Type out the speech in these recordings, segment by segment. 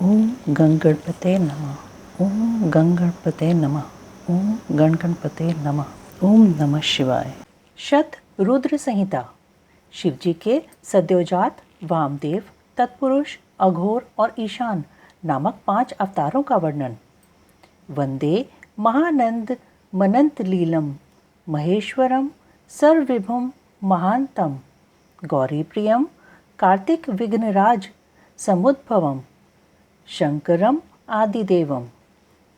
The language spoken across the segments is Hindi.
ओम गणगणपते नमः। ओम गणगणपते नमः। ओम गणगणपते नमः। ओम नमः शिवाय। शत रुद्र संहिता। शिवजी के सद्योजात, वामदेव, तत्पुरुष, अघोर और ईशान नामक 5 अवतारों का वर्णन। वंदे महानंद मनंत लीलम महेश्वरम सर्वविभुम महांतम गौरीप्रियम कार्तिक विघ्नराज समुद्भवम शंकरम आदिदेवम।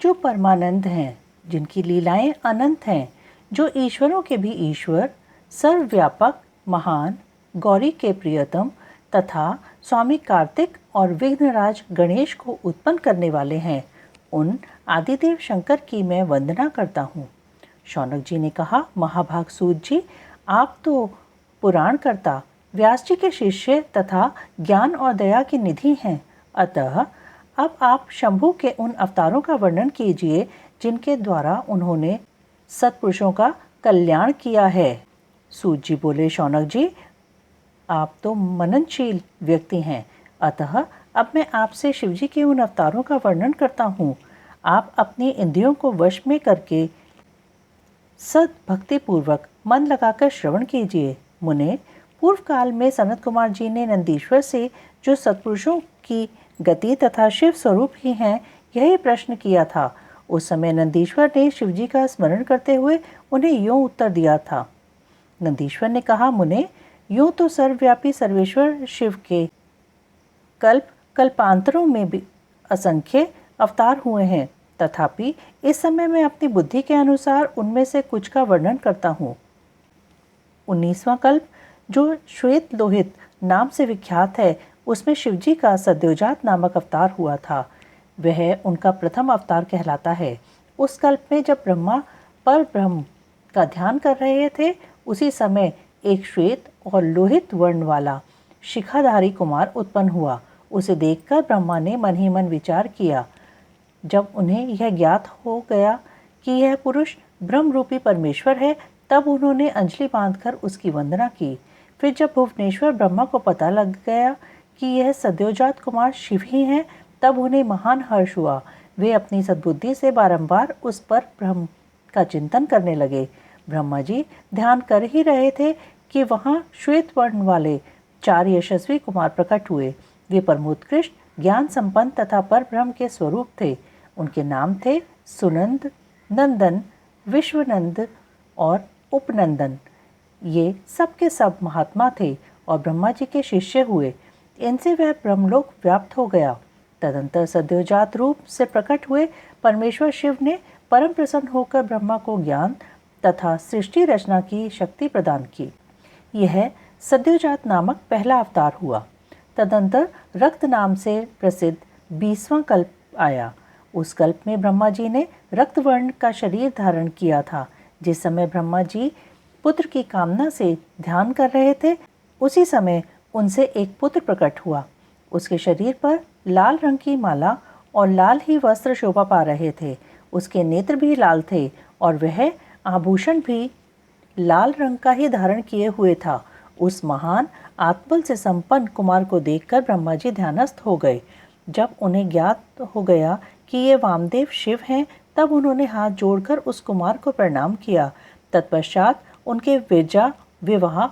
जो परमानंद हैं, जिनकी लीलाएं अनंत हैं, जो ईश्वरों के भी ईश्वर, सर्वव्यापक, महान, गौरी के प्रियतम तथा स्वामी कार्तिक और विघ्नराज गणेश को उत्पन्न करने वाले हैं, उन आदिदेव शंकर की मैं वंदना करता हूँ। शौनक जी ने कहा, महाभाग सूत जी, आप तो पुराणकर्ता, व्यास जी के शिष्य तथा ज्ञान और दया की निधि हैं। अतः अब आप शंभु के उन अवतारों का वर्णन कीजिए जिनके द्वारा उन्होंने सत्पुरुषों का कल्याण किया है। सूत जी बोले, शौनक जी, आप तो मननशील व्यक्ति हैं, अतः अब मैं आपसे शिवजी के उन अवतारों का वर्णन करता हूँ। आप अपनी इंद्रियों को वश में करके सद भक्ति पूर्वक मन लगाकर श्रवण कीजिए। मुने, पूर्व काल में सनत कुमार जी ने नंदीश्वर से, जो सत्पुरुषों की गति तथा शिव स्वरूप ही हैं, यही प्रश्न किया था। उस समय नंदीश्वर ने शिवजी का स्मरण करते हुए उन्हें यूं उत्तर दिया था। नंदीश्वर ने कहा, मुने, यूं तो सर्वव्यापी सर्वेश्वर शिव के कल्पांतरों में भी असंख्य अवतार हुए हैं, तथापि इस समय मैं अपनी बुद्धि के अनुसार उनमें से कुछ का वर्णन करता हूँ। 19वां कल्प, जो श्वेत लोहित नाम से विख्यात है, उसमें शिवजी का सद्योजात नामक अवतार हुआ था। वह उनका प्रथम अवतार कहलाता है। उस कल्प में जब ब्रह्मा पर ब्रह्म का ध्यान कर रहे थे, उसी समय एक श्वेत और लोहित वर्ण वाला शिखाधारी कुमार उत्पन्न हुआ। उसे देखकर ब्रह्मा ने मन ही मन विचार किया। जब उन्हें यह ज्ञात हो गया कि यह पुरुष ब्रह्म रूपी परमेश्वर है, तब उन्होंने अंजलि बांधकर उसकी वंदना की। फिर जब भुवनेश्वर ब्रह्मा को पता लग गया कि यह सद्योजात कुमार शिव ही हैं, तब उन्हें महान हर्ष हुआ। वे अपनी सद्बुद्धि से बारंबार उस पर ब्रह्म का चिंतन करने लगे। ब्रह्मा जी ध्यान कर ही रहे थे कि वहाँ श्वेत वर्ण वाले 4 यशस्वी कुमार प्रकट हुए। वे परमोत्कृष्ट, ज्ञान संपन्न तथा पर ब्रह्म के स्वरूप थे। उनके नाम थे सुनंद, नंदन, विश्वनंद और उपनंदन। ये सब के सब महात्मा थे और ब्रह्मा जी के शिष्य हुए। इनसे वह ब्रह्मलोक व्याप्त हो गया। तदंतर सद्योजात रूप से प्रकट हुए परमेश्वर शिव ने परम प्रसन्न होकर ब्रह्मा को ज्ञान तथा सृष्टि रचना की शक्ति प्रदान की। यह सद्योजात नामक पहला अवतार हुआ। तदंतर रक्त नाम से प्रसिद्ध 20वां कल्प आया। उस कल्प में ब्रह्मा जी ने रक्त वर्ण का शरीर धारण किया था। जिस समय ब्रह्मा जी पुत्र की कामना से ध्यान कर रहे थे, उसी समय उनसे एक पुत्र प्रकट हुआ। उसके शरीर पर लाल रंग की माला और लाल ही वस्त्र शोभा पा रहे थे। उसके नेत्र भी लाल थे और वह आभूषण भी लाल रंग का ही धारण किए हुए था। उस महान आत्मबल से संपन्न कुमार को देखकर ब्रह्मा जी ध्यानस्थ हो गए। जब उन्हें ज्ञात हो गया कि ये वामदेव शिव हैं, तब उन्होंने हाथ जोड़कर उस कुमार को प्रणाम किया। तत्पश्चात उनके विरजा, विवाह,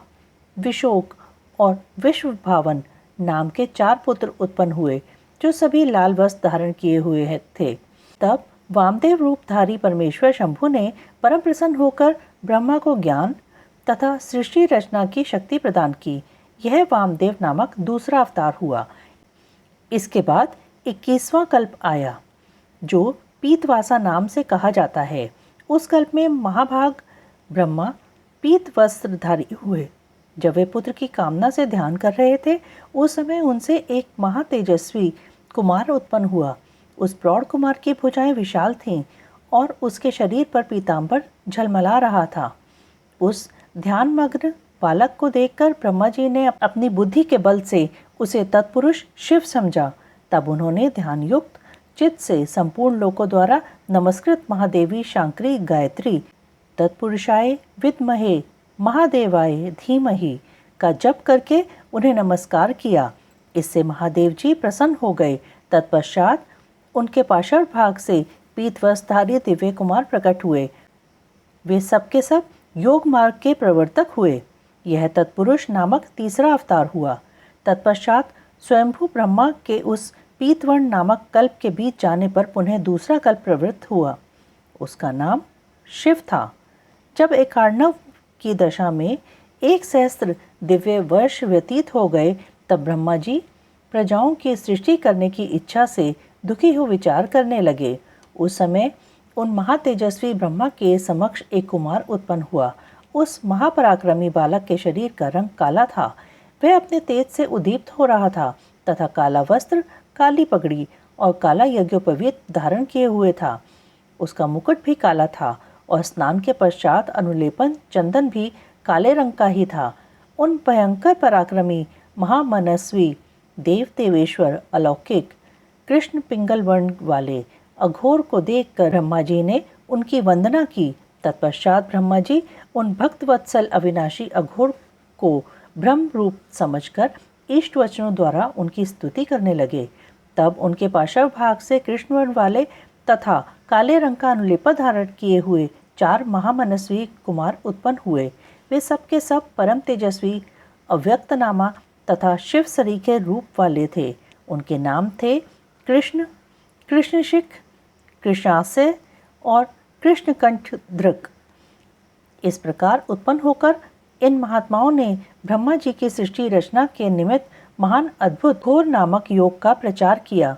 विशोक और विश्वभावन नाम के 4 पुत्र उत्पन्न हुए, जो सभी लाल वस्त्र धारण किए हुए थे। तब वामदेव रूपधारी परमेश्वर शंभु ने परम प्रसन्न होकर ब्रह्मा को ज्ञान तथा सृष्टि रचना की शक्ति प्रदान की। यह वामदेव नामक दूसरा अवतार हुआ। इसके बाद 21वां कल्प आया, जो पीतवासा नाम से कहा जाता है। उस कल्प में महाभाग ब्रह्मा पीत वस्त्रधारी हुए। जब वे पुत्र की कामना से ध्यान कर रहे थे, उस समय उनसे एक महातेजस्वी कुमार उत्पन्न हुआ। उस प्रौढ़ कुमार की भुजाएं विशाल थीं और उसके शरीर पर पीतांबर झलमला रहा था। उस ध्यानमग्न बालक को देखकर ब्रह्मा जी ने अपनी बुद्धि के बल से उसे तत्पुरुष शिव समझा। तब उन्होंने ध्यान युक्त चित्त से संपूर्ण लोकों द्वारा नमस्कृत महादेवी शांकरी गायत्री तत्पुरुषाय विद्महे महादेवाय धीमहि का जप करके उन्हें नमस्कार किया। इससे महादेव जी प्रसन्न हो गए तत्पश्चात उनके पार्श्व भाग से पीतवस्त्रधारी दिव्य कुमार प्रकट हुए। वे सबके सब योग मार्ग के प्रवर्तक हुए। यह तत्पुरुष नामक तीसरा अवतार हुआ। तत्पश्चात स्वयंभू ब्रह्मा के उस पीतवर्ण नामक कल्प के बीच जाने पर पुनः दूसरा कल्प प्रवृत्त हुआ। उसका नाम शिव था। जब एकार्णव की दशा में 1 सहस्त्र दिव्य वर्ष व्यतीत हो गए, तब ब्रह्मा जी प्रजाओं की सृष्टि करने की इच्छा से दुखी हो विचार करने लगे। उस समय उन महातेजस्वी ब्रह्मा के समक्ष एक कुमार उत्पन्न हुआ। उस महापराक्रमी बालक के शरीर का रंग काला था। वह अपने तेज से उद्दीप्त हो रहा था तथा काला वस्त्र, काली पगड़ी और काला यज्ञोपवीत धारण किए हुए था। उसका मुकुट भी काला था और स्नान के पश्चात अनुलेपन चंदन भी काले रंग का ही था। उन भयंकर पराक्रमी महामनस्वी देव देवेश्वर अलौकिक कृष्ण पिंगल वर्ण वाले अघोर को देखकर ब्रह्मा जी ने उनकी वंदना की। तत्पश्चात ब्रह्मा जी उन भक्तवत्सल अविनाशी अघोर को ब्रह्म रूप समझकर इष्ट वचनों द्वारा उनकी स्तुति करने लगे। तब उनके पार्श्व भाग से कृष्ण वर्ण वाले तथा काले रंग का अनुलेपन धारण किए हुए 4 महामनस्वी कुमार उत्पन्न हुए। वे सबके सब परम तेजस्वी, अव्यक्त नामा तथा शिव सरीखे रूप वाले थे। उनके नाम थे कृष्ण, कृष्णशिख, कृष्णास्य और कृष्णकंठ दृक। इस प्रकार उत्पन्न होकर इन महात्माओं ने ब्रह्मा जी की सृष्टि रचना के निमित्त महान अद्भुत घोर नामक योग का प्रचार किया।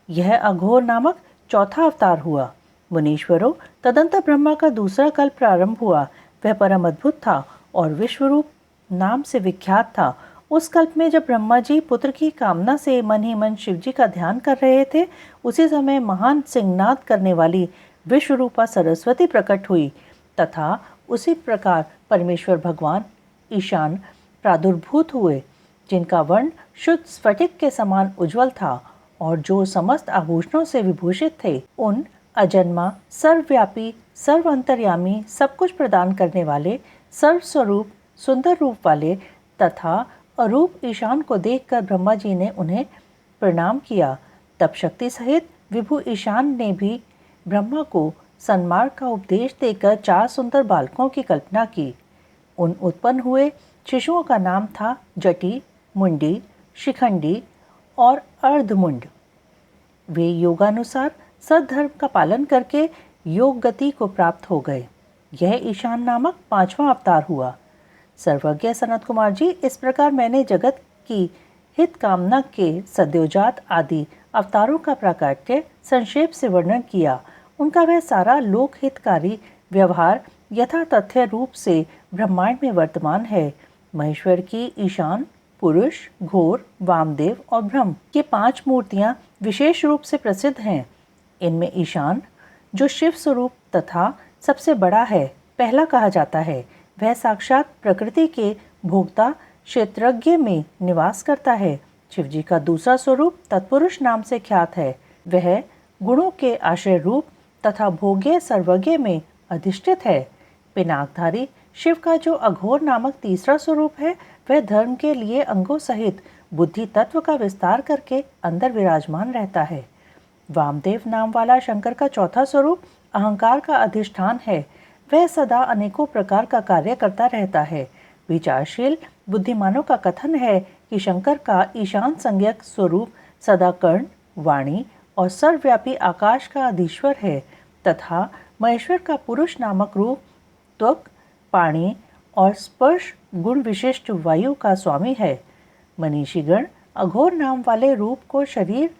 यह अघोर नामक चौथा अवतार हुआ। मुनीश्वरों, तदंतर ब्रह्मा का दूसरा कल्प प्रारंभ हुआ। वह परम अद्भुत था और विश्वरूप नाम से विख्यात था। उस कल्प में जब ब्रह्मा जी पुत्र की कामना से मन ही मन शिव जी का ध्यान कर रहे थे, उसी समय महान सिंहनाद करने वाली विश्वरूपा सरस्वती प्रकट हुई तथा उसी प्रकार परमेश्वर भगवान ईशान प्रादुर्भूत हुए, जिनका वर्ण शुद्ध स्फटिक के समान उज्जवल था और जो समस्त आभूषणों से विभूषित थे। उन अजन्मा, सर्वव्यापी, सर्व अंतर्यामी, सब कुछ प्रदान करने वाले, सर्वस्वरूप, सुंदर रूप वाले तथा अरूप ईशान को देखकर ब्रह्मा जी ने उन्हें प्रणाम किया। तब शक्ति सहित विभु ईशान ने भी ब्रह्मा को सन्मार्ग का उपदेश देकर 4 सुंदर बालकों की कल्पना की। उन उत्पन्न हुए शिशुओं का नाम था जटी, मुंडी, शिखंडी और अर्धमुंड। वे योगानुसार सद्धर्म का पालन करके योग गति को प्राप्त हो गए। यह ईशान नामक 5वां अवतार हुआ। सर्वज्ञ सनत कुमार जी, इस प्रकार मैंने जगत की हित कामना के सद्योजात आदि अवतारों का प्राकट्य संक्षेप से वर्णन किया। उनका वह सारा लोक हितकारी व्यवहार यथा तथ्य रूप से ब्रह्मांड में वर्तमान है। महेश्वर की ईशान, पुरुष, घोर, वामदेव और ब्रह्म ये 5 मूर्तियां विशेष रूप से प्रसिद्ध हैं। इनमें ईशान, जो शिव स्वरूप तथा सबसे बड़ा है, पहला कहा जाता है। वह साक्षात प्रकृति के भोक्ता क्षेत्रज्ञ में निवास करता है। शिव जी का दूसरा स्वरूप तत्पुरुष नाम से ख्यात है। वह गुणों के आश्रय रूप तथा भोग्य सर्वज्ञ में अधिष्ठित है। पिनाकधारी शिव का जो अघोर नामक तीसरा स्वरूप है, वह धर्म के लिए अंगों सहित बुद्धि तत्व का विस्तार करके अंदर विराजमान रहता है। वामदेव नाम वाला शंकर का चौथा स्वरूप अहंकार का अधिष्ठान है। वह सदा अनेकों प्रकार का कार्य करता रहता है। विचारशील बुद्धिमानों का कथन है कि शंकर का ईशान संज्ञक स्वरूप सदा कर्ण, वाणी और सर्वव्यापी आकाश का अधीश्वर है तथा महेश्वर का पुरुष नामक रूप त्वक, पाणी और स्पर्श गुण विशिष्ट वायु का स्वामी है। मनीषीगण अघोर नाम वाले रूप को शरीर,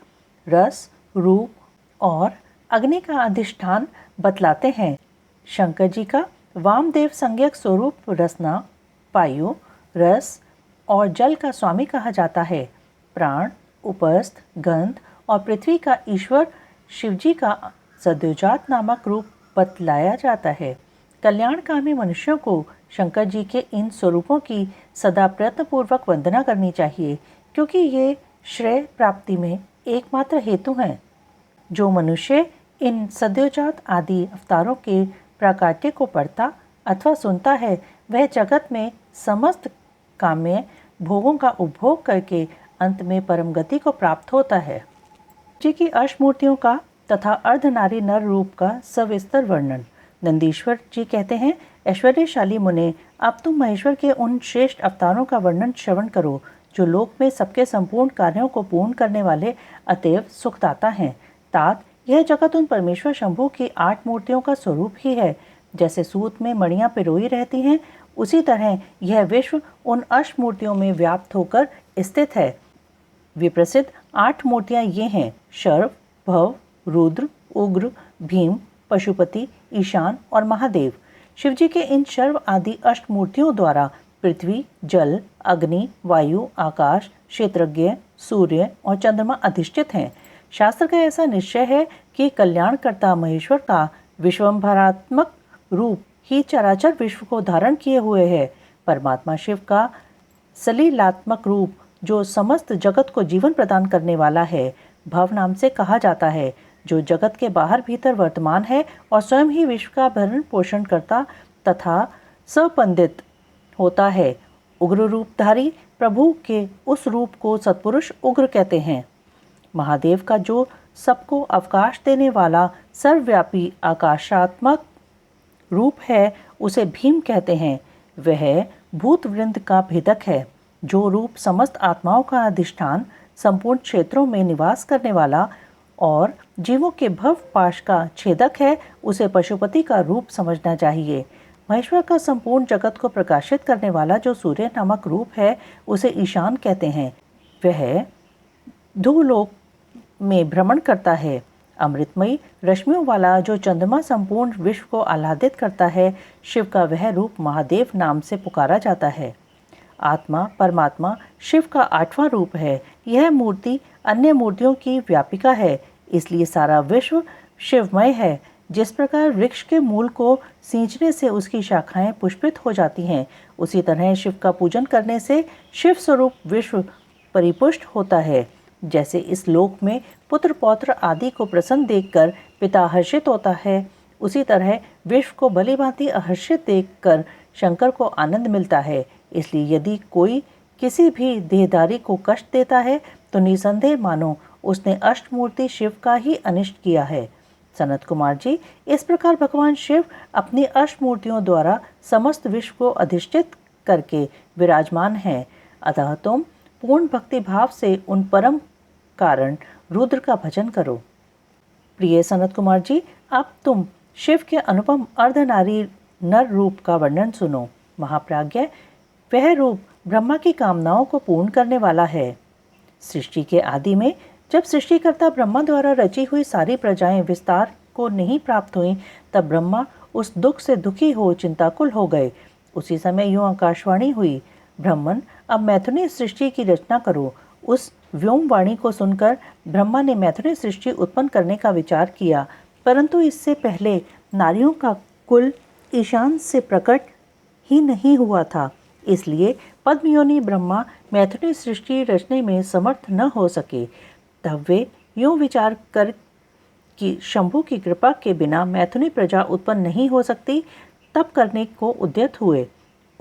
रस, रूप और अग्नि का अधिष्ठान बतलाते हैं। शंकर जी का वामदेव संज्ञक स्वरूप रसना, वायु, रस और जल का स्वामी कहा जाता है। प्राण, उपस्थ, गंध और पृथ्वी का ईश्वर शिवजी का सद्योजात नामक रूप बतलाया जाता है। कल्याणकामी मनुष्यों को शंकर जी के इन स्वरूपों की सदा प्रयत्नपूर्वक वंदना करनी चाहिए, क्योंकि ये श्रेय प्राप्ति में एकमात्र हेतु हैं। जो मनुष्य इन सद्योजात आदि अवतारों के प्राकाट्य को पढ़ता अथवा सुनता है, वह जगत में समस्त काम्य भोगों का उपभोग करके अंत में परम गति को प्राप्त होता है। जी की अष्टमूर्तियों का तथा अर्धनारी नर रूप का सविस्तर वर्णन। नंदीश्वर जी कहते हैं, ऐश्वर्यशाली मुने, अब तुम महेश्वर के उन श्रेष्ठ अवतारों का वर्णन श्रवण करो जो लोक में सबके संपूर्ण कार्यों को पूर्ण करने वाले अतएव सुखदाता हैं। तात, यह जगत उन परमेश्वर शंभु की 8 मूर्तियों का स्वरूप ही है। जैसे सूत में मणियां पिरोई रहती हैं, उसी तरह यह विश्व उन अष्ट मूर्तियों में व्याप्त होकर स्थित है। विप्रसिद्ध 8 मूर्तियां ये हैं: शर्व, भव, रुद्र, उग्र, भीम, पशुपति, ईशान और महादेव। शिवजी के इन शर्व आदि अष्ट मूर्तियों द्वारा पृथ्वी, जल, अग्नि, वायु, आकाश, क्षेत्रज्ञ, सूर्य और चंद्रमा अधिष्ठित हैं। शास्त्र का ऐसा निश्चय है कि कल्याणकर्ता महेश्वर का विश्वंभरात्मक रूप ही चराचर विश्व को धारण किए हुए है। परमात्मा शिव का सलीलात्मक रूप, जो समस्त जगत को जीवन प्रदान करने वाला है, भव नाम से कहा जाता है, जो जगत के बाहर भीतर वर्तमान है और स्वयं ही विश्व का भरण पोषण करता तथा सपंदित होता है। उग्र रूपधारी प्रभु के उस रूप को सत्पुरुष उग्र कहते हैं। महादेव का जो सबको अवकाश देने वाला सर्वव्यापी आकाशात्मक रूप है, उसे भीम कहते हैं। वह भूत वृंद का भेदक है। जो रूप समस्त आत्माओं का अधिष्ठान, संपूर्ण क्षेत्रों में निवास करने वाला और जीवों के भव पाश का छेदक है, उसे पशुपति का रूप समझना चाहिए। महेश्वर का संपूर्ण जगत को प्रकाशित करने वाला जो सूर्य नामक रूप है, उसे ईशान कहते हैं। वह धूलोक में भ्रमण करता है। अमृतमयी रश्मियों वाला जो चंद्रमा संपूर्ण विश्व को आह्लादित करता है, शिव का वह रूप महादेव नाम से पुकारा जाता है। आत्मा परमात्मा शिव का 8वां रूप है। यह मूर्ति अन्य मूर्तियों की व्यापिका है, इसलिए सारा विश्व शिवमय है। जिस प्रकार वृक्ष के मूल को सींचने से उसकी शाखाएं पुष्पित हो जाती हैं, उसी तरह शिव का पूजन करने से शिव स्वरूप विश्व परिपुष्ट होता है। जैसे इस लोक में पुत्र पौत्र आदि को प्रसन्न देखकर पिता हर्षित होता है, उसी तरह विश्व को भली भांति हर्षित देखकर शंकर को आनंद मिलता है। इसलिए यदि कोई किसी भी देहधारी को कष्ट देता है, तो निसंदेह मानो उसने अष्टमूर्ति शिव का ही अनिष्ट किया है। सनत कुमार जी, इस प्रकार भगवान शिव अपनी अष्टमूर्तियों द्वारा समस्त विश्व को अधिष्ठित करके विराजमान हैं। अतः तुम पूर्ण भक्ति भाव से उन परम कारण रुद्र का भजन करो। प्रिय सनत कुमार जी, अब तुम शिव के अनुपम अर्धनारी नर रूप का वर्णन सुनो। महाप्राज्ञ, वह रूप ब्रह्मा की कामनाओं को पूर्ण करने वाला है। सृष्टि के आदि में जब सृष्टिकर्ता ब्रह्मा द्वारा रची हुई सारी प्रजाएं विस्तार को नहीं प्राप्त हुई, तब ब्रह्मा उस दुख से दुखी हो चिंताकुल हो गए। उसी समय यूं आकाशवाणी हुई, ब्रह्मन, अब मैथुनी सृष्टि की रचना करो। उस व्योम वाणी को सुनकर ब्रह्मा ने मैथुनी सृष्टि उत्पन्न करने का विचार किया, परंतु इससे पहले नारियों का कुल ईशान से प्रकट ही नहीं हुआ था। इसलिए पद्मयोनि ब्रह्मा मैथुनी सृष्टि रचने में समर्थ न हो सके। तब वे यूं विचार कर कि शंभु की कृपा के बिना मैथुनी प्रजा उत्पन्न नहीं हो सकती, तप करने को उद्यत हुए।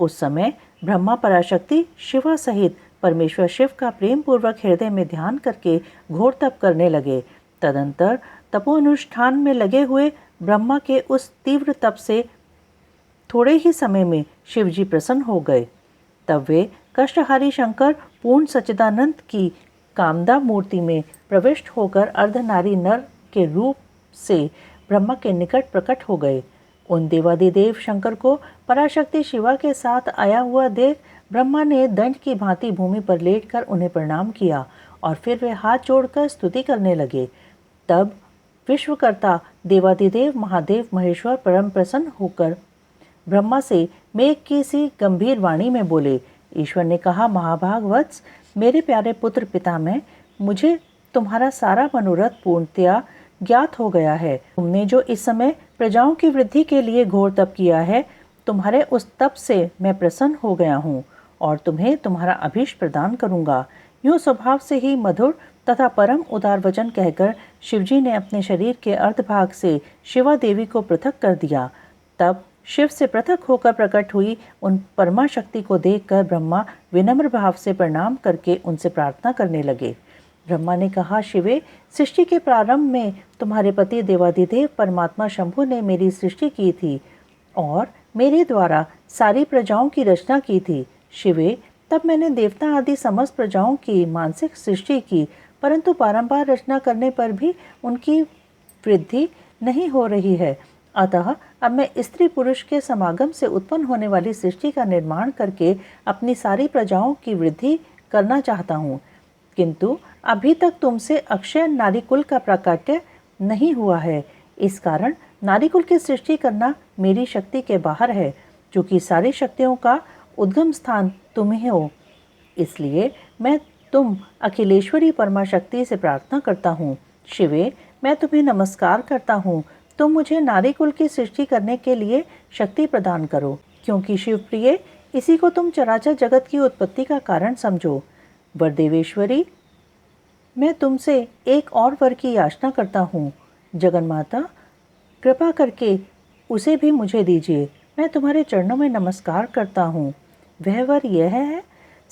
उस समय ब्रह्मा पराशक्ति शिवा सहित परमेश्वर शिव का प्रेम पूर्वक हृदय में ध्यान करके घोर तप करने लगे। तदंतर तपोनुष्ठान में लगे हुए ब्रह्मा के उस तीव्र तप से थोड़े ही समय में शिवजी प्रसन्न हो गए। तब वे कष्टहारी शंकर पूर्ण सच्चिदानंद की कामदा मूर्ति में प्रविष्ट होकर अर्धनारी नर के रूप से ब्रह्मा के निकट प्रकट हो गए। उन देवादिदेव शंकर को पराशक्ति शिवा के साथ आया हुआ देख ब्रह्मा ने दंड की भांति भूमि पर लेटकर उन्हें प्रणाम किया और फिर वे हाथ जोड़कर स्तुति करने लगे। तब विश्वकर्ता देवादिदेव महादेव महेश्वर परम प्रसन्न होकर ब्रह्मा से मेघ की सी गंभीर वाणी में बोले। ईश्वर ने कहा, महाभाग वत्स, मेरे प्यारे पुत्र पितामह, मुझे तुम्हारा सारा मनोरथ पूर्णतया ज्ञात हो गया है। तुमने जो इस समय प्रजाओं की वृद्धि के लिए घोर तप किया है, तुम्हारे उस तप से मैं प्रसन्न हो गया हूँ और तुम्हें तुम्हारा अभीष्ट प्रदान करूँगा। यूँ स्वभाव से ही मधुर तथा परम उदार वचन कहकर शिवजी ने अपने शरीर के अर्धभाग से शिवा देवी को पृथक कर दिया। तब शिव से पृथक होकर प्रकट हुई उन परमा शक्ति को देखकर ब्रह्मा विनम्र भाव से प्रणाम करके उनसे प्रार्थना करने लगे। ब्रह्मा ने कहा, शिवे, सृष्टि के प्रारंभ में तुम्हारे पति देवाधिदेव परमात्मा शंभु ने मेरी सृष्टि की थी और मेरे द्वारा सारी प्रजाओं की रचना की थी। शिवे, तब मैंने देवता आदि समस्त प्रजाओं की मानसिक सृष्टि की, परंतु बारंबार रचना करने पर भी उनकी वृद्धि नहीं हो रही है। अतः अब मैं स्त्री पुरुष के समागम से उत्पन्न होने वाली सृष्टि का निर्माण करके अपनी सारी प्रजाओं की वृद्धि करना चाहता हूँ, किंतु अभी तक तुमसे अक्षय नारीकुल का प्राकट्य नहीं हुआ है। इस कारण नारीकुल की सृष्टि करना मेरी शक्ति के बाहर है, क्योंकि सारी शक्तियों का उद्गम स्थान तुम ही हो। इसलिए मैं तुम अखिलेश्वरी परमा शक्ति से प्रार्थना करता हूँ। शिवे, मैं तुम्हें नमस्कार करता हूँ। तुम मुझे नारीकुल की सृष्टि करने के लिए शक्ति प्रदान करो, क्योंकि शिवप्रिय, इसी को तुम चराचर जगत की उत्पत्ति का कारण समझो। वरदेवेश्वरी, मैं तुमसे एक और वर की याचना करता हूँ। जगन्माता, कृपा करके उसे भी मुझे दीजिए। मैं तुम्हारे चरणों में नमस्कार करता हूँ। वह वर यह है,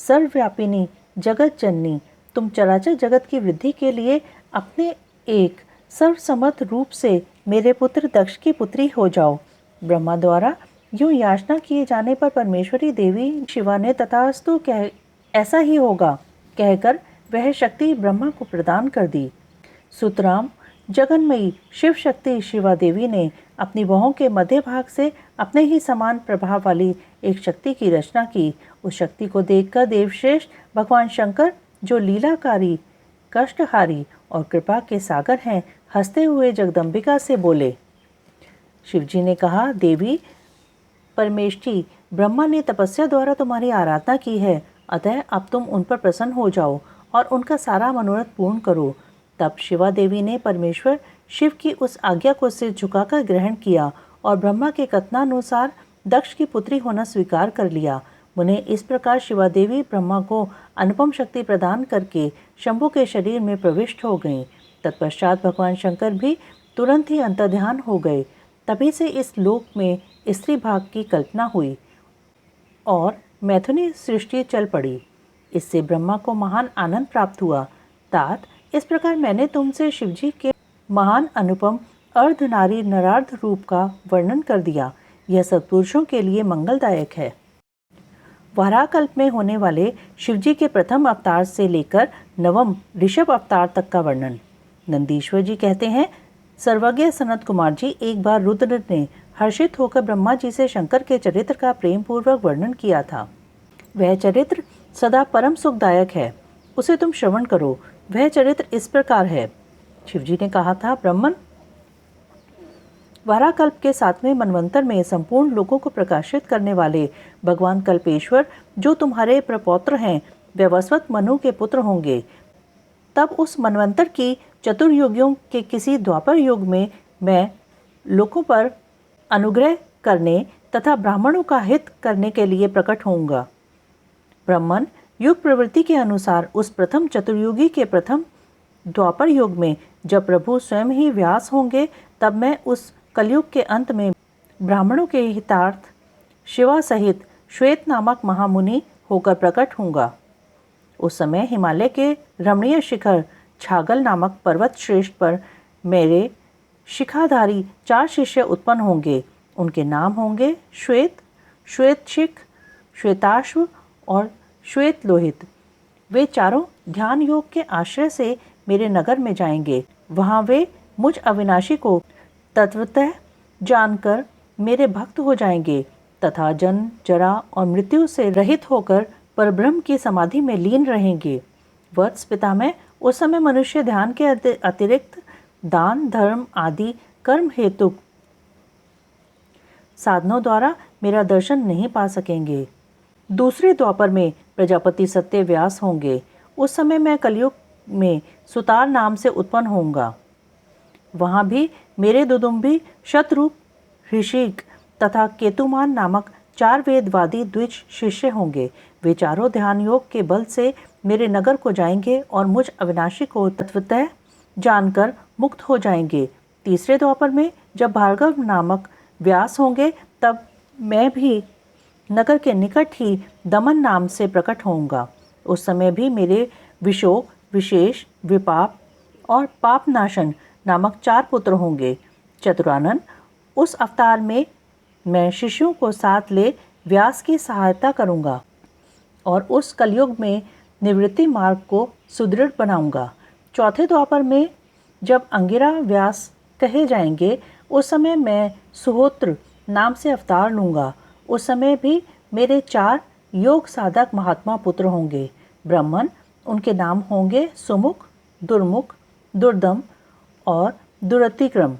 सर्वव्यापिनी जगत जननी, तुम चराचर जगत की वृद्धि के लिए अपने एक सर्वसमर्थ रूप से मेरे पुत्र दक्ष की पुत्री हो जाओ। ब्रह्मा द्वारा यूं याचना किए जाने पर परमेश्वरी देवी शिवा ने तथास्तु कह ऐसा ही होगा कहकर वह शक्ति ब्रह्मा को प्रदान कर दी। सुतराम, जगन्मयी शिव शक्ति शिवा देवी ने अपनी बाहों के मध्य भाग से अपने ही समान प्रभाव वाली एक शक्ति की रचना की। उस शक्ति को देखकर देवश्रेष्ठ भगवान शंकर, जो लीलाकारी, कष्टहारी और कृपा के सागर हैं, हंसते हुए जगदम्बिका से बोले। शिवजी ने कहा, देवी परमेष्ठी, ब्रह्मा ने तपस्या द्वारा तुम्हारी आराधना की है, अतः अब तुम उन पर प्रसन्न हो जाओ और उनका सारा मनोरथ पूर्ण करो। तब शिवा देवी ने परमेश्वर शिव की उस आज्ञा को सिर झुकाकर ग्रहण किया और ब्रह्मा के कथनानुसार दक्ष की पुत्री होना स्वीकार कर लिया। उन्हें इस प्रकार शिवा देवी ब्रह्मा को अनुपम शक्ति प्रदान करके शंभु के शरीर में प्रविष्ट हो गईं। तत्पश्चात भगवान शंकर भी तुरंत ही अंतर्ध्यान हो गए। तभी से इस लोक में स्त्री भाग की कल्पना हुई और मैथुनी सृष्टि चल पड़ी। इससे ब्रह्मा को महान आनंद प्राप्त हुआ। तात, इस प्रकार मैंने तुमसे शिवजी के महान अनुपम अर्धनारी नरार्ध रूप का वर्णन कर दिया। यह सत्पुरुषों के लिए मंगलदायक है। वराहकल्प में होने वाले शिवजी के प्रथम अवतार से लेकर नवम ऋषभ अवतार तक का वर्णन। नंदीश्वर जी कहते हैं, सर्वज्ञ सनत कुमार जी, एक बार रुद्र ने हर्षित होकर ब्रह्मा जी से शंकर के चरित्र का प्रेम पूर्वक वर्णन किया था। वह चरित्र सदा परम सुखदायक है, उसे तुम श्रवण करो। वह चरित्र इस प्रकार है। शिवजी ने कहा था, ब्रह्मन, वराहकल्प के 7वें मनवंतर में संपूर्ण लोगों को प्रकाशित करने वाले भगवान कल्पेश्वर, जो तुम्हारे प्रपौत्र हैं, वे वस्वत मनु के पुत्र होंगे। तब उस मनवंतर की चतुर्युगियों के किसी द्वापर युग में मैं लोगों पर अनुग्रह करने तथा ब्राह्मणों का हित करने के लिए प्रकट होऊंगा। ब्राह्मण, युग प्रवृत्ति के अनुसार उस प्रथम चतुर्युगी के प्रथम द्वापर युग में जब प्रभु स्वयं ही व्यास होंगे, तब मैं उस कलयुग के अंत में ब्राह्मणों के हितार्थ शिवा सहित श्वेत नामक महामुनि होकर प्रकट होऊंगा। उस समय हिमालय के रमणीय शिखर छागल नामक पर्वत श्रेष्ठ पर मेरे शिखाधारी 4 शिष्य उत्पन्न होंगे। उनके नाम होंगे श्वेत, श्वेतशिख, श्वेताश्व और श्वेत लोहित। वे चारों ध्यान योग के आश्रय से मेरे नगर में जाएंगे। वहाँ वे मुझ अविनाशी को तत्वतः जानकर मेरे भक्त हो जाएंगे तथा जन्म, जरा और मृत्यु से रहित होकर परब्रह्म की समाधि में लीन रहेंगे। वत्स पितामह, उस समय मनुष्य ध्यान के अतिरिक्त दान, धर्म आदि कर्म हेतु साधनों द्वारा मेरा दर्शन नहीं पा सकेंगे। दूसरे द्वापर में प्रजापति सत्य व्यास होंगे। उस समय मैं कलयुग में सुतार नाम से उत्पन्न होऊंगा। वहाँ भी मेरे दुदुम्बी, शतरूप, ऋषिक तथा केतुमान नामक 4 वेदवादी द्विज शिष्य होंगे। वे चारों ध्यान योग के बल से मेरे नगर को जाएंगे और मुझ अविनाशी को तत्वतः जानकर मुक्त हो जाएंगे। तीसरे द्वापर में जब भार्गव नामक व्यास होंगे, तब मैं भी नगर के निकट ही दमन नाम से प्रकट होऊंगा। उस समय भी मेरे विशोक, विशेष, विपाप और पापनाशन नामक 4 पुत्र होंगे। चतुरानन, उस अवतार में मैं शिष्यों को साथ ले व्यास की सहायता करूंगा और उस कलयुग में निवृत्ति मार्ग को सुदृढ़ बनाऊंगा। चौथे द्वापर में जब अंगिरा व्यास कहे जाएंगे, उस समय मैं सुहोत्र नाम से अवतार लूँगा। उस समय भी मेरे 4 योग साधक महात्मा पुत्र होंगे। ब्राह्मण, उनके नाम होंगे सुमुख, दुर्मुख, दुर्दम और दुरतिक्रम।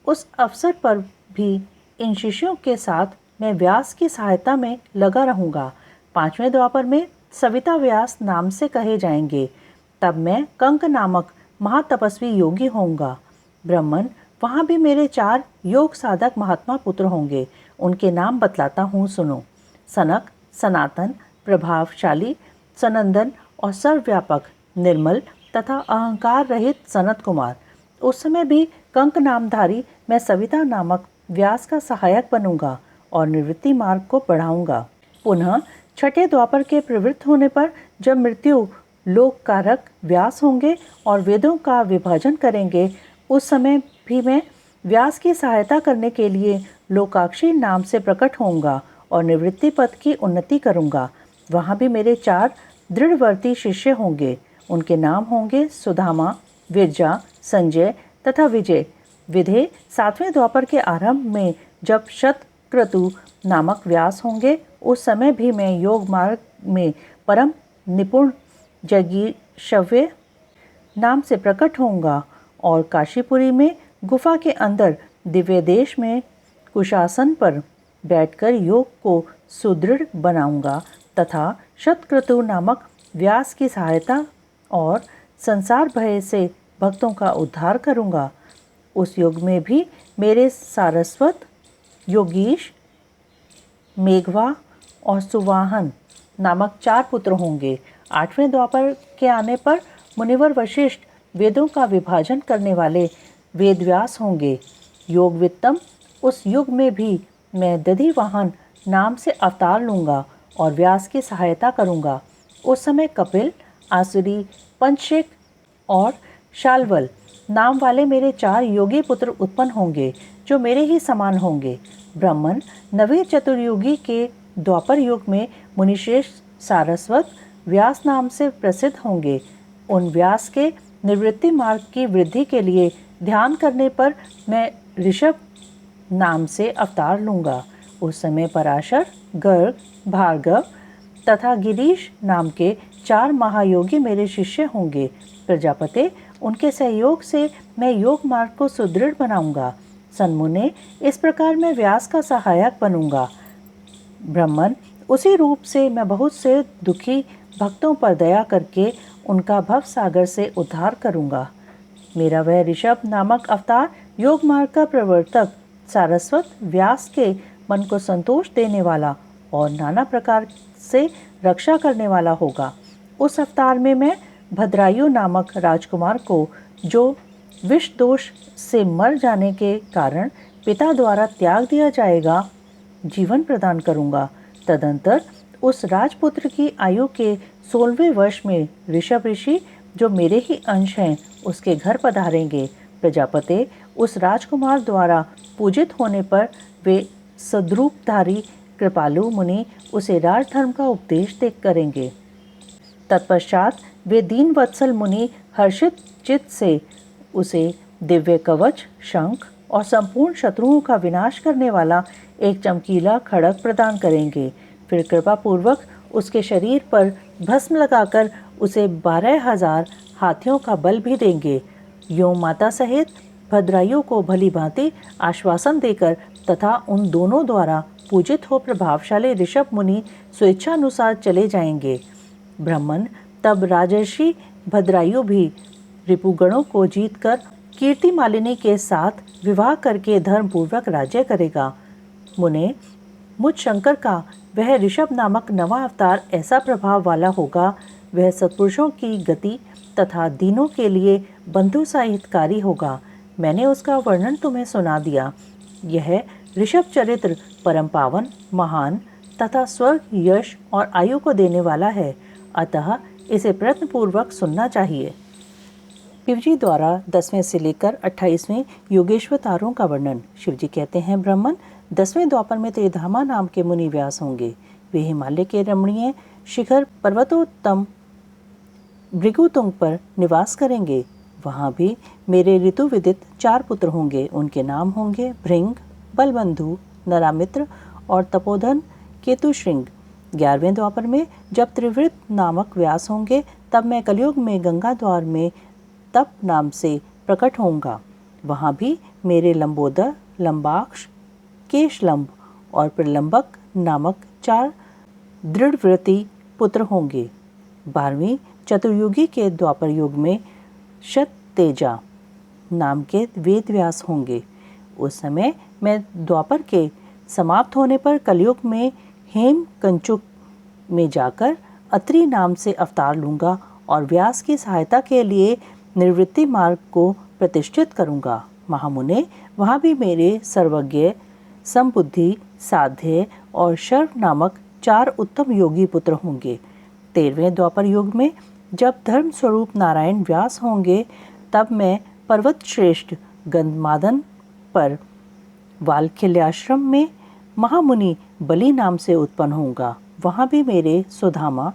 उस अवसर पर भी इन शिष्यों के साथ मैं व्यास की सहायता में लगा रहूँगा। 5वें द्वापर में सविता व्यास नाम से कहे जाएंगे। तब मैं कंक नामक महातपस्वी योगी होऊंगा। ब्राह्मण, वहाँ भी मेरे 4 योग साधक महात्मा पुत्र होंगे। उनके नाम बतलाता हूँ, सुनो। सनक, सनातन, प्रभावशाली, सनंदन और सर्वव्यापक, निर्मल तथा अहंकार रहित सनत कुमार। उस समय भी कंक नामधारी मैं सविता नामक व्यास का सहायक बनूंगा और निवृत्ति मार्ग को बढ़ाऊंगा। पुनः 6ठे द्वापर के प्रवृत्त होने पर जब मृत्यु लोक कारक व्यास होंगे और वेदों का विभाजन करेंगे, उस समय भी मैं व्यास की सहायता करने के लिए लोकाक्षी नाम से प्रकट होऊंगा और निवृत्ति पद की उन्नति करूंगा। वहाँ भी मेरे 4 दृढ़वर्ती शिष्य होंगे। उनके नाम होंगे सुदामा, विरजा, संजय तथा विजय। विधे 7वें द्वापर के आरंभ में जब शतक्रतु नामक व्यास होंगे, उस समय भी मैं योग मार्ग में परम निपुण जगीशव्य नाम से प्रकट होऊंगा और काशीपुरी में गुफा के अंदर दिव्य देश में कुशासन पर बैठकर योग को सुदृढ़ बनाऊंगा तथा शतक्रतु नामक व्यास की सहायता और संसार भय से भक्तों का उद्धार करूंगा। उस युग में भी मेरे सारस्वत, योगीश, मेघवा और सुवाहन नामक 4 पुत्र होंगे। 8वें द्वापर के आने पर मुनिवर वशिष्ठ वेदों का विभाजन करने वाले वेदव्यास होंगे। योग वित्तम, उस युग में भी मैं दधिवाहन नाम से अवतार लूँगा और व्यास की सहायता करूँगा। उस समय कपिल, आसुरी, पंचशिक और शाल्वल नाम वाले मेरे 4 योगी पुत्र उत्पन्न होंगे जो मेरे ही समान होंगे। ब्राह्मण, नवीन चतुर्युगी के द्वापर युग में मुनिश्रेष्ठ सारस्वत व्यास नाम से प्रसिद्ध होंगे। उन व्यास के निवृत्ति मार्ग की वृद्धि के लिए ध्यान करने पर मैं ऋषभ नाम से अवतार लूँगा। उस समय पराशर, गर्ग, भार्गव तथा गिरीश नाम के 4 महायोगी मेरे शिष्य होंगे। प्रजापति, उनके सहयोग से मैं योग मार्ग को सुदृढ़ बनाऊंगा। सन्मुने, इस प्रकार मैं व्यास का सहायक बनूंगा। ब्राह्मण, उसी रूप से मैं बहुत से दुखी भक्तों पर दया करके उनका भव सागर से उद्धार करूंगा। मेरा वह ऋषभ नामक अवतार योग मार्ग का प्रवर्तक सारस्वत व्यास के मन को संतोष देने वाला और नाना प्रकार से रक्षा करने वाला होगा। उस अवतार में मैं भद्रायु नामक राजकुमार को, जो विष दोष से मर जाने के कारण पिता द्वारा त्याग दिया जाएगा, जीवन प्रदान करूंगा। तदंतर उस राजपुत्र की आयु के 16वें वर्ष में ऋषभ ऋषि, जो मेरे ही अंश हैं, उसके घर पधारेंगे। प्रजापति, उस राजकुमार द्वारा पूजित होने पर वे सद्रूपधारी कृपालु मुनि उसे राजधर्म का उपदेश करेंगे। तत्पश्चात वे दीन वत्सल मुनि हर्षित चित्त से उसे दिव्य कवच, शंख और संपूर्ण शत्रुओं का विनाश करने वाला एक चमकीला खड्ग प्रदान करेंगे। फिर कृपा पूर्वक उसके शरीर पर भस्म लगाकर उसे 12,000 हाथियों का बल भी देंगे। यों माता सहित भद्रायु को भली भांति आश्वासन देकर तथा उन दोनों द्वारा पूजित हो प्रभावशाली ऋषभ मुनि स्वेच्छानुसार चले जाएंगे। ब्राह्मण, तब राजर्षि भद्रायु भी रिपुगणों को जीतकर कीर्ति मालिनी के साथ विवाह करके धर्मपूर्वक राज्य करेगा। मुने, मुझ शंकर का वह ऋषभ नामक नवा अवतार ऐसा प्रभाव वाला होगा, वह सत्पुरुषों की गति तथा दीनों के लिए बंधु सा हितकारी होगा। मैंने उसका वर्णन तुम्हें सुना दिया। यह ऋषभ चरित्र परम पावन, महान तथा स्वर्ग, यश और आयु को देने वाला है। अतः इसे प्रयत्नपूर्वक सुनना चाहिए। शिवजी द्वारा 10वें से लेकर 28वें योगेश्वतारों का वर्णन। शिवजी कहते हैं, ब्राह्मण 10वें द्वापर में त्रिधामा नाम के मुनि व्यास होंगे। वे हिमालय के रमणीय शिखर पर्वतोत्तम भृगुतुंग पर निवास करेंगे। वहाँ भी मेरे ऋतु विदित 4 पुत्र होंगे। उनके नाम होंगे भृंग, बलबंधु, नरामित्र और तपोधन केतुश्रृंग। 11वें द्वापर में जब त्रिवृत नामक व्यास होंगे, तब मैं कलयुग में गंगा द्वार में तप नाम से प्रकट होऊंगा। वहाँ भी मेरे लंबोदर, लंबाक्ष, केशलंब और प्रलंबक नामक 4 दृढ़व्रती पुत्र होंगे। 12वीं चतुर्युगी के द्वापर युग में शततेजा नाम के वेद व्यास होंगे। उस समय मैं द्वापर के समाप्त होने पर कलयुग में हेम कंचुक में जाकर अत्रि नाम से अवतार लूँगा और व्यास की सहायता के लिए निवृत्ति मार्ग को प्रतिष्ठित करूँगा। महामुने, वहाँ भी मेरे सर्वज्ञ, समबुद्धि, साध्य और शर्व नामक 4 उत्तम योगी पुत्र होंगे। 13वें द्वापर युग में जब धर्म स्वरूप नारायण व्यास होंगे, तब मैं पर्वत श्रेष्ठ गंधमादन पर वाल्खिल्याश्रम में महामुनि बलि नाम से उत्पन्न होऊंगा। वहाँ भी मेरे सुधामा,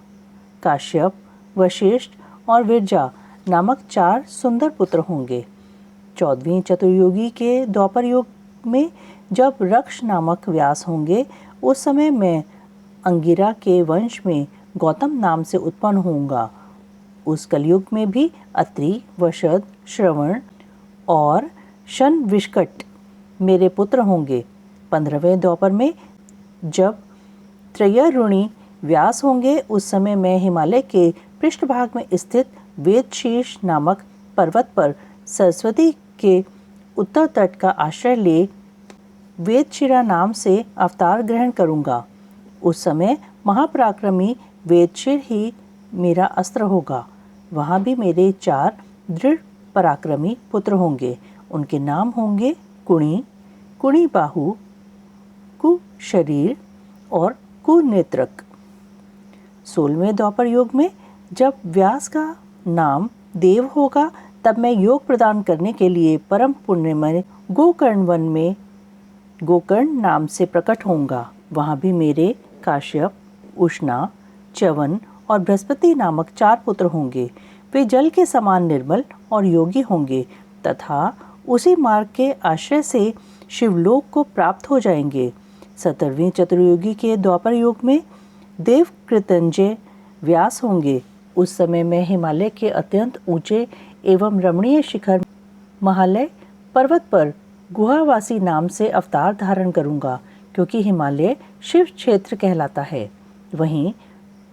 काश्यप, वशिष्ठ और विरजा नामक 4 सुंदर पुत्र होंगे। 14वीं चतुर्युगी के द्वापर युग में जब रक्ष नामक व्यास होंगे, उस समय मैं अंगिरा के वंश में गौतम नाम से उत्पन्न होऊंगा। उस कलयुग में भी अत्रि, वशद, श्रवण और शनविष्कट मेरे पुत्र होंगे। 15वें द्वापर में जब त्रयरुणी व्यास होंगे, उस समय मैं हिमालय के पृष्ठभाग में स्थित वेदशीर्ष नामक पर्वत पर सरस्वती के उत्तर तट का आश्रय ले वेदशिरा नाम से अवतार ग्रहण करूंगा। उस समय महापराक्रमी वेदशिर ही मेरा अस्त्र होगा। वहाँ भी मेरे 4 दृढ़ पराक्रमी पुत्र होंगे। उनके नाम होंगे कुणी, कुणी बाहु, कुशरीर और कुनेत्रक। 16वें द्वापर युग में जब व्यास का नाम देव होगा, तब मैं योग प्रदान करने के लिए परम पुण्यमय गोकर्ण वन में गोकर्ण नाम से प्रकट होऊंगा। वहाँ भी मेरे काश्यप, उष्णा, च्यवन और बृहस्पति नामक 4 पुत्र होंगे। वे जल के समान निर्मल और योगी होंगे तथा उसी मार्ग के आश्रय से शिवलोक को प्राप्त हो जाएंगे। 17वीं चतुर्युगी के द्वापर युग में देव कृतंजय व्यास होंगे। उस समय मैं हिमालय के अत्यंत ऊंचे एवं रमणीय शिखर महालय पर्वत पर गुहावासी नाम से अवतार धारण करूंगा, क्योंकि हिमालय शिव क्षेत्र कहलाता है। वहीं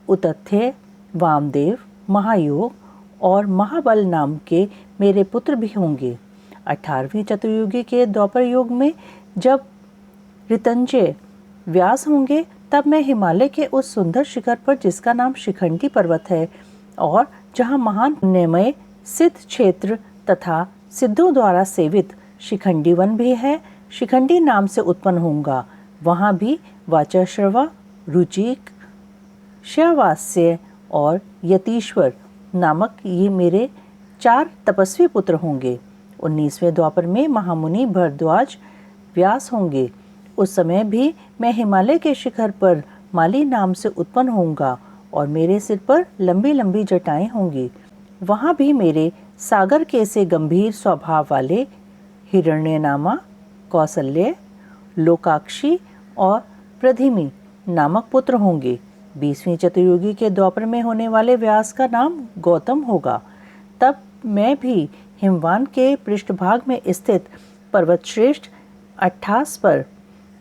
उतथ्य, वामदेव, महायोग और महाबल नाम के मेरे पुत्र भी होंगे। 18वीं चतुर्युगी के द्वापर युग में जब ऋतंजय व्यास होंगे, तब मैं हिमालय के उस सुंदर शिखर पर, जिसका नाम शिखंडी पर्वत है और जहाँ महान पुण्यमय सिद्ध क्षेत्र तथा सिद्धों द्वारा सेवित शिखंडी वन भी है, शिखंडी नाम से उत्पन्न होऊंगा। वहाँ भी वाचाश्रवा, रुचिक, श्यावास्य और यतीश्वर नामक ये मेरे 4 तपस्वी पुत्र होंगे। 19वें द्वापर में महामुनि भरद्वाज व्यास होंगे। उस समय भी मैं हिमालय के शिखर पर माली नाम से उत्पन्न होऊंगा और मेरे सिर पर लंबी लंबी जटाएं होंगी। वहाँ भी मेरे सागर के से गंभीर स्वभाव वाले हिरण्यनामा, कौसल्य, लोकाक्षी और प्रधिमी नामक पुत्र होंगे। 20वीं चतुर्युगी के द्वापर में होने वाले व्यास का नाम गौतम होगा। तब मैं भी हिमवान के पृष्ठभाग में स्थित पर्वतश्रेष्ठ अट्ठास पर,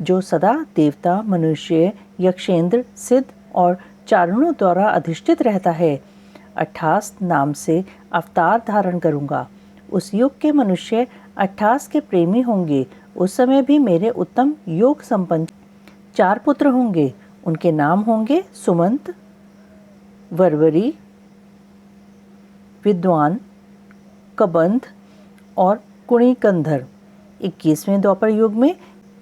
जो सदा देवता, मनुष्य, यक्षेंद्र, सिद्ध और चारणों द्वारा अधिष्ठित रहता है, अट्ठास नाम से अवतार धारण करूंगा। उस युग के मनुष्य अट्ठास के प्रेमी होंगे। उस समय भी मेरे उत्तम योग संपन्न 4 पुत्र होंगे। उनके नाम होंगे सुमंत, वरवरी, विद्वान, कबंध और कुणिकंधर। 21वें द्वापर युग में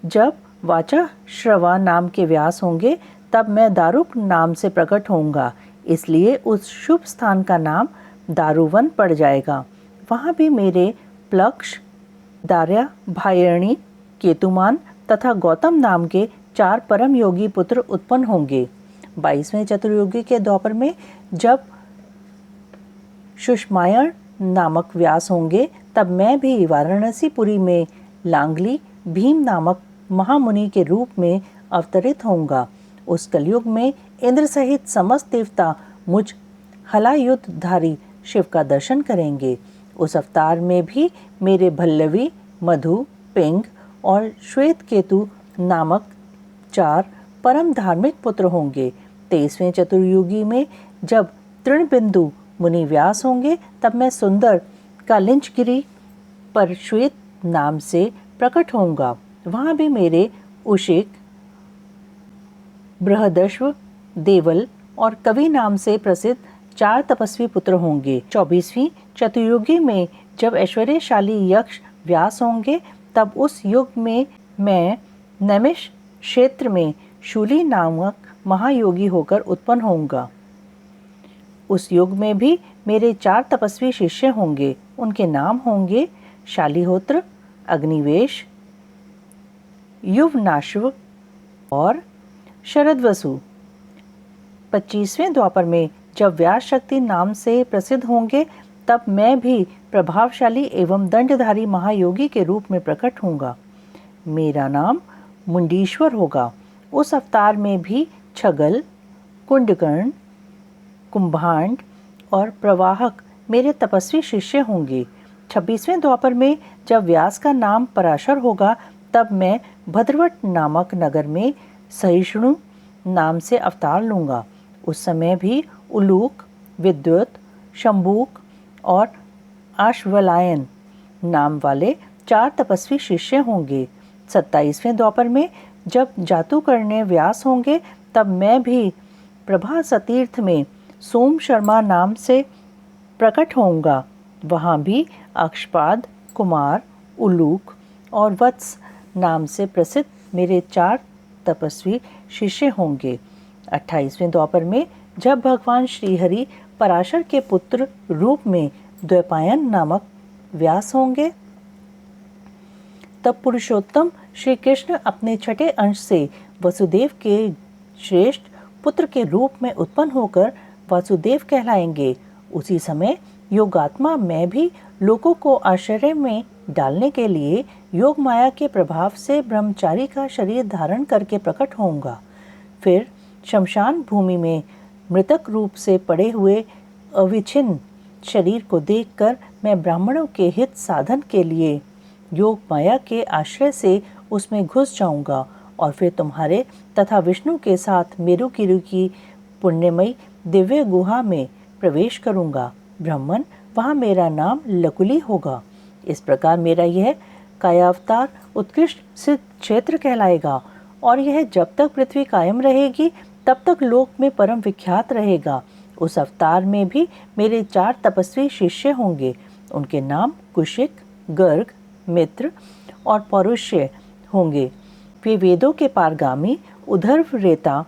जब वाचा श्रवा नाम के व्यास होंगे, तब मैं दारुक नाम से प्रकट होऊंगा। इसलिए उस शुभ स्थान का नाम दारुवन पड़ जाएगा। वहाँ भी मेरे प्लक्ष, दार्या, भायणी, केतुमान तथा गौतम नाम के 4 परम योगी पुत्र उत्पन्न होंगे। 22वें चतुर्युगी के द्वापर में जब सुषमायण नामक व्यास होंगे, तब मैं भी वाराणसीपुरी में लांगली भीम नामक महामुनि के रूप में अवतरित होऊंगा। उस कलयुग में इंद्र सहित समस्त देवता मुझ हलायुधधारी शिव का दर्शन करेंगे। उस अवतार में भी मेरे भल्लवी, मधु, पिंग और श्वेत केतु नामक 4 परम धार्मिक पुत्र होंगे। 23वें चतुर्युगी में जब तृणबिंदु मुनि व्यास होंगे, तब मैं सुंदर कालिंचगिरी पर श्वेत नाम से प्रकट होऊंगा। वहाँ भी मेरे उशिक, बृहदश्व, देवल और कवि नाम से प्रसिद्ध 4 तपस्वी पुत्र होंगे। 24वीं चतुर्युगी में जब ऐश्वर्यशाली यक्ष व्यास होंगे, तब उस युग में मैं नैमिष क्षेत्र में शूली नामक महायोगी होकर उत्पन्न होऊंगा। उस युग में भी मेरे 4 तपस्वी शिष्य होंगे। उनके नाम होंगे शालिहोत्र, अग्निवेश, युवनाश्व और शरदवसु। 25वें द्वापर में जब व्यास शक्ति नाम से प्रसिद्ध होंगे, तब मैं भी प्रभावशाली एवं दंडधारी महायोगी के रूप में प्रकट होऊंगा। मेरा नाम मुंडीश्वर होगा। उस अवतार में भी छगल, कुंडकर्ण, कुंभांड और प्रवाहक मेरे तपस्वी शिष्य होंगे। 26वें द्वापर में जब व्यास का नाम पराशर होगा, तब मैं भद्रवट नामक नगर में सहिष्णु नाम से अवतार लूँगा। उस समय भी उलूक, विद्युत, शंबूक और आश्वलायन नाम वाले 4 तपस्वी शिष्य होंगे। 27वें द्वापर में जब जातुकर्ण्य व्यास होंगे, तब मैं भी प्रभास तीर्थ में सोम शर्मा नाम से प्रकट होऊंगा। वहाँ भी अक्षपाद, कुमार, उलूक और वत्स नाम से प्रसिद्ध मेरे 4 तपस्वी शिष्य होंगे। 28वें द्वापर में जब भगवान श्रीहरि पराशर के पुत्र रूप में द्वैपायन नामक व्यास होंगे, तब पुरुषोत्तम श्री कृष्ण अपने छठे अंश से वसुदेव के श्रेष्ठ पुत्र के रूप में उत्पन्न होकर वासुदेव कहलाएंगे। उसी समय योगात्मा मैं भी लोगों को आश्चर्य में डालने के लिए योग माया के प्रभाव से ब्रह्मचारी का शरीर धारण करके प्रकट होऊंगा। फिर शमशान भूमि में मृतक रूप से पड़े हुए अविच्छिन्न शरीर को देखकर मैं ब्राह्मणों के हित साधन के लिए योग माया के आश्रय से उसमें घुस जाऊंगा और फिर तुम्हारे तथा विष्णु के साथ मेरुगिरी की पुण्यमयी दिव्य गुहा में प्रवेश करूंगा। ब्राह्मण, वहाँ मेरा नाम लकुली होगा। इस प्रकार मेरा यह कायावतार उत्कृष्ट सिद्ध क्षेत्र कहलाएगा और यह जब तक पृथ्वी कायम रहेगी तब तक लोक में परम विख्यात रहेगा। उस अवतार में भी मेरे 4 तपस्वी शिष्य होंगे। उनके नाम कुशिक, गर्ग, मित्र और पौरुष्य होंगे। वे वेदों के पारगामी, उधर्वरेता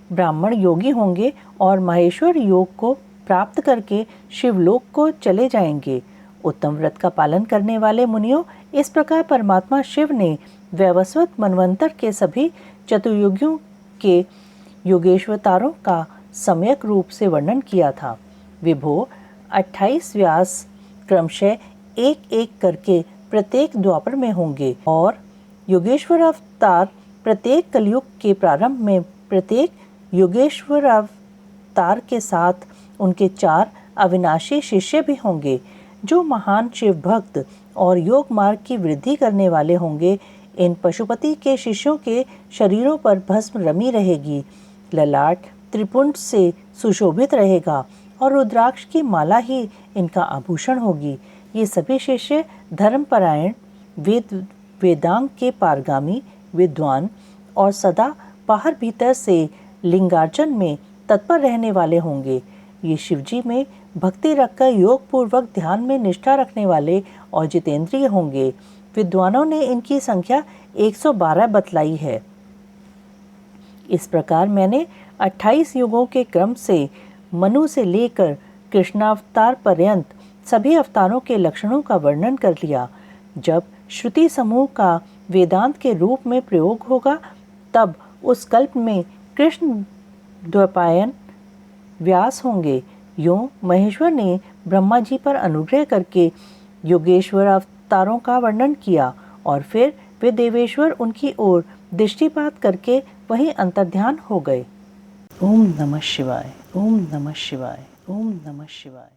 ब्राह्मण योगी होंगे और माहेश्वर योग को प्राप्त करके शिवलोक को चले जाएंगे। उत्तम व्रत का पालन करने वाले मुनियों, इस प्रकार परमात्मा शिव ने वैवस्वत मनवंतर के सभी चतुर्युगियों के योगेश्वतारों का सम्यक रूप से वर्णन किया था। विभो 28 व्यास क्रमशः एक एक करके प्रत्येक द्वापर में होंगे और योगेश्वर अवतार प्रत्येक कलयुग के प्रारंभ में प्रत्येक योगेश्वर अवतार के साथ उनके 4 अविनाशी शिष्य भी होंगे, जो महान शिव भक्त और योग मार्ग की वृद्धि करने वाले होंगे। इन पशुपति के शिष्यों के शरीरों पर भस्म रमी रहेगी, ललाट त्रिपुंड से सुशोभित रहेगा और रुद्राक्ष की माला ही इनका आभूषण होगी। ये सभी शिष्य धर्मपरायण, वेदांग के पारगामी, विद्वान और सदा बाहर भीतर से लिंगार्चन में तत्पर रहने वाले होंगे। ये शिवजी में भक्ति रखकर योग पूर्वक ध्यान में निष्ठा रखने वाले और जितेंद्रिय होंगे। विद्वानों ने इनकी संख्या 112 बतलाई है। इस प्रकार मैंने 28 युगों के क्रम से मनु से लेकर कृष्णावतार पर्यंत सभी अवतारों के लक्षणों का वर्णन कर लिया। जब श्रुति समूह का वेदांत के रूप में प्रयोग होगा, तब उस कल्प में कृष्ण द्वैपायन व्यास होंगे। यूं महेश्वर ने ब्रह्मा जी पर अनुग्रह करके योगेश्वर अवतारों का वर्णन किया और फिर वे देवेश्वर उनकी ओर दृष्टिपात करके वहीं अंतर्ध्यान हो गए। ओम नमः शिवाय, ओम नमः शिवाय, ओम नमः शिवाय।